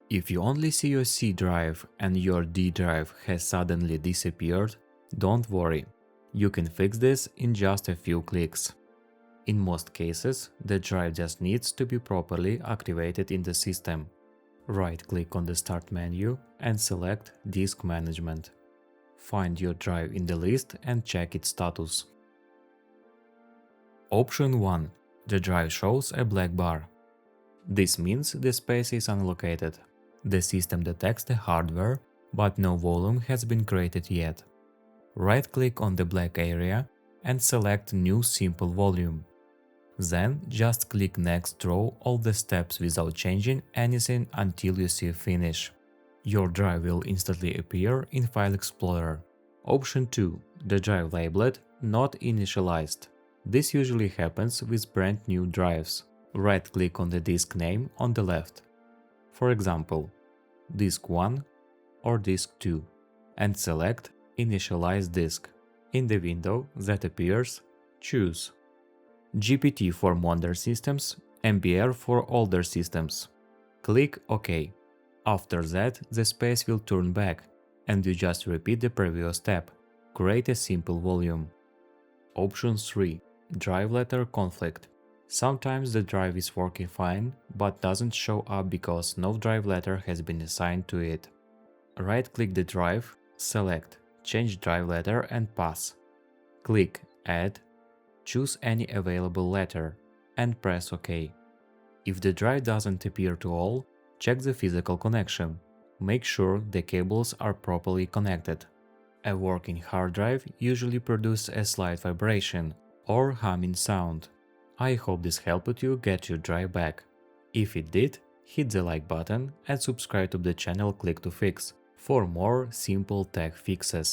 If you only see your C drive and your D drive has suddenly disappeared, don't worry. You can fix this in just a few clicks. In most cases, the drive just needs to be properly activated in the system. Right-click on the Start menu and select Disk Management. Find your drive in the list and check its status. Option 1. The drive shows a black bar. This means the space is unallocated. The system detects the hardware, but no volume has been created yet. Right-click on the black area and select New Simple Volume. Then just click Next through all the steps without changing anything until you see Finish. Your drive will instantly appear in File Explorer. Option 2. The drive labeled Not Initialized. This usually happens with brand new drives. Right-click on the disk name on the left. For example, Disk 1 or Disk 2, and select Initialize Disk. In the window that appears, choose GPT for modern systems, MBR for older systems. Click OK. After that, the space will turn back, and you just repeat the previous step. Create a simple volume. Option 3. Drive letter conflict. Sometimes the drive is working fine, but doesn't show up because no drive letter has been assigned to it. Right-click the drive, select Change drive letter and pass. Click Add, choose any available letter, and press OK. If the drive doesn't appear to all, check the physical connection. Make sure the cables are properly connected. A working hard drive usually produces a slight vibration or humming sound. I hope this helped you get your drive back. If it did, hit the like button and subscribe to the channel ClickToFix for more simple tech fixes.